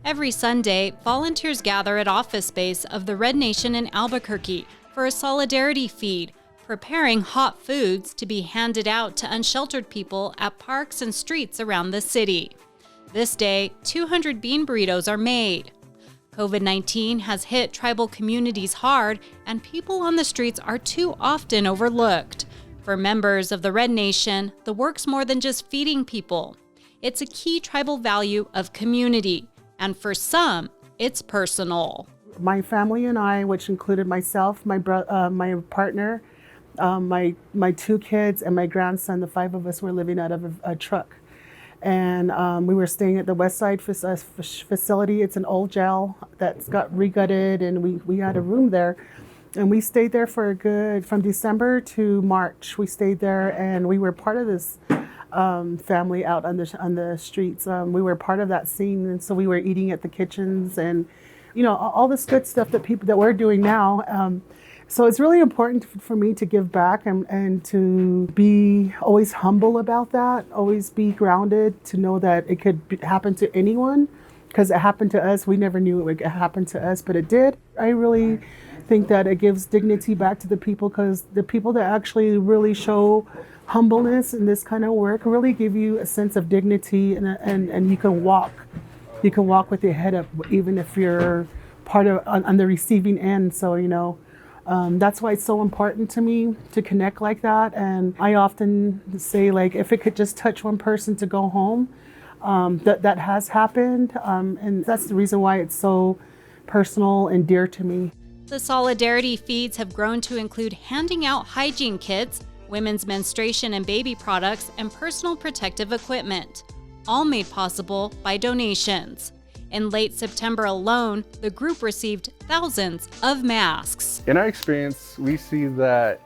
Every Sunday, volunteers gather at office space of the Red Nation in Albuquerque for a solidarity feed, preparing hot foods to be handed out to unsheltered people at parks and streets around the city. This day, 200 bean burritos are made. COVID-19 has hit tribal communities hard, and people on the streets are too often overlooked. For members of the Red Nation, the work's more than just feeding people. It's a key tribal value of community, and for some, it's personal. My family and I, which included myself, my partner, my 2 kids, and my grandson, the 5 of us were living out of a truck. And we were staying at the West Side facility. It's an old jail that's got regutted, and we had a room there. And we stayed there for from December to March. We stayed there, and we were part of this family out on the streets. We were part of that scene, and so we were eating at the kitchens and, all this good stuff that we're doing now. So it's really important for me to give back and to be always humble about that, always be grounded, to know that it could happen to anyone, because it happened to us. We never knew it would happen to us, but it did. I really think that it gives dignity back to the people, because the people that actually really show humbleness in this kind of work really give you a sense of dignity, and you can walk with your head up, even if you're part of on the receiving end. So, that's why it's so important to me to connect like that. And I often say, like, if it could just touch one person to go home, that has happened. And that's the reason why it's so personal and dear to me. The solidarity feeds have grown to include handing out hygiene kits, women's menstruation and baby products, and personal protective equipment, all made possible by donations. In late September alone, the group received thousands of masks. In our experience, we see that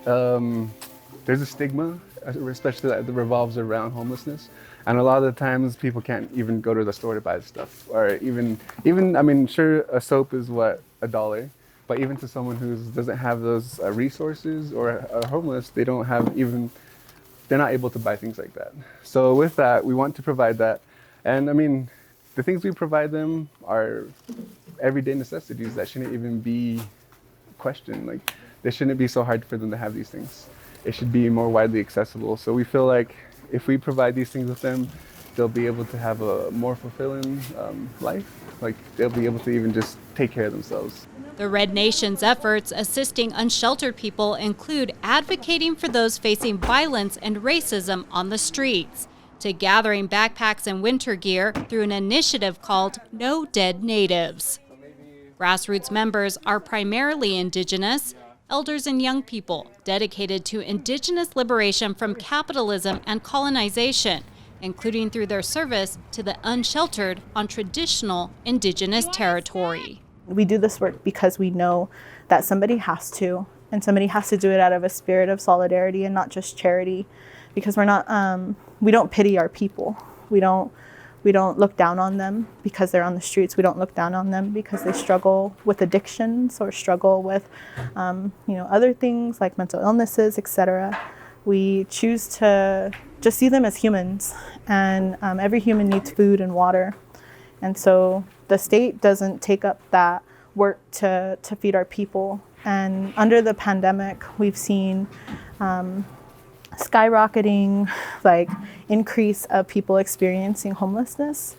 there's a stigma, especially that revolves around homelessness. And a lot of the times people can't even go to the store to buy the stuff. Or even I mean, sure, a soap is $1, but even to someone who doesn't have those resources or are homeless, they're not able to buy things like that. So with that, we want to provide that. And I mean, the things we provide them are everyday necessities that shouldn't even be questioned. Like, they shouldn't be so hard for them to have these things. It should be more widely accessible. So we feel like if we provide these things with them, they'll be able to have a more fulfilling life. Like, they'll be able to even just take care of themselves. The Red Nation's efforts assisting unsheltered people include advocating for those facing violence and racism on the streets, to gathering backpacks and winter gear through an initiative called No Dead Natives. Grassroots members are primarily Indigenous, elders and young people dedicated to Indigenous liberation from capitalism and colonization, including through their service to the unsheltered on traditional Indigenous territory. We do this work because we know that somebody has to, and somebody has to do it out of a spirit of solidarity and not just charity, because we don't pity our people. We don't look down on them because they're on the streets. We don't look down on them because they struggle with addictions or struggle with, other things like mental illnesses, etc. We choose to just see them as humans, and every human needs food and water. And so the state doesn't take up that work to feed our people. And under the pandemic, we've seen skyrocketing increase of people experiencing homelessness,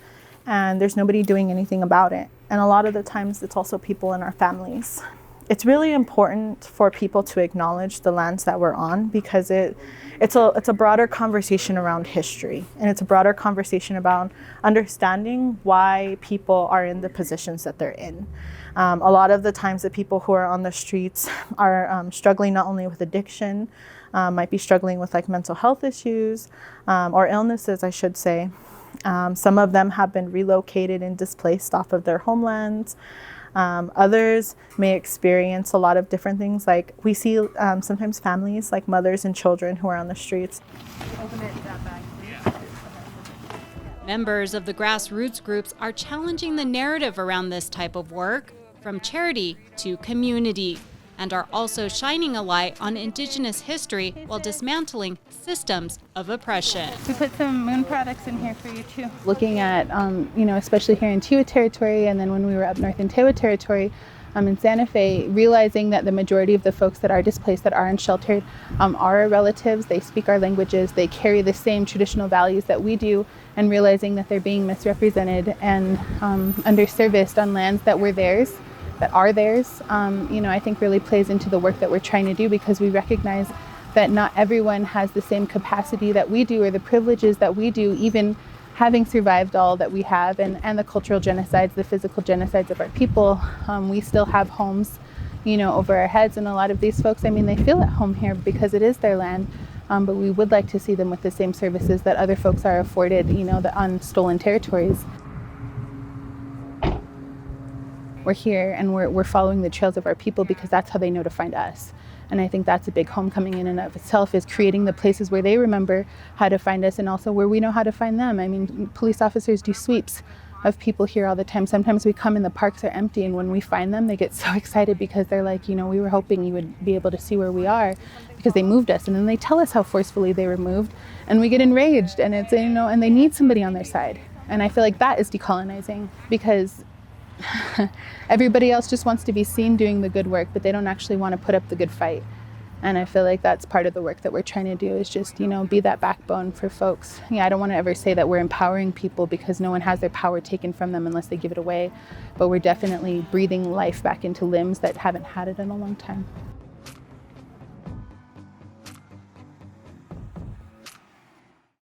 and there's nobody doing anything about it. And a lot of the times it's also people in our families. It's really important for people to acknowledge the lands that we're on, because it's a broader conversation around history, and it's a broader conversation about understanding why people are in the positions that they're in. A lot of the times the people who are on the streets are struggling not only with addiction, might be struggling with mental health issues or illnesses, I should say. Some of them have been relocated and displaced off of their homelands. Others may experience a lot of different things. Like, we see sometimes families, like mothers and children, who are on the streets. Members of the grassroots groups are challenging the narrative around this type of work, from charity to community. and are also shining a light on Indigenous history while dismantling systems of oppression. We put some moon products in here for you too. Looking at, especially here in Tewa Territory, and then when we were up north in Tewa Territory, in Santa Fe, realizing that the majority of the folks that are displaced, that are unsheltered, are our relatives. They speak our languages, they carry the same traditional values that we do, and realizing that they're being misrepresented and underserviced on lands that were theirs, that are theirs, I think really plays into the work that we're trying to do, because we recognize that not everyone has the same capacity that we do or the privileges that we do, even having survived all that we have and the cultural genocides, the physical genocides of our people. We still have homes, over our heads, and a lot of these folks, they feel at home here because it is their land, but we would like to see them with the same services that other folks are afforded, on stolen territories. We're here and we're following the trails of our people because that's how they know to find us. And I think that's a big homecoming in and of itself, is creating the places where they remember how to find us and also where we know how to find them. Police officers do sweeps of people here all the time. Sometimes we come and the parks are empty, and when we find them, they get so excited because they're like, we were hoping you would be able to see where we are because they moved us. And then they tell us how forcefully they were moved, and we get enraged, and it's, and they need somebody on their side. And I feel like that is decolonizing, because everybody else just wants to be seen doing the good work, but they don't actually want to put up the good fight. And I feel like that's part of the work that we're trying to do, is just, be that backbone for folks. I don't want to ever say that we're empowering people, because no one has their power taken from them unless they give it away. But we're definitely breathing life back into limbs that haven't had it in a long time.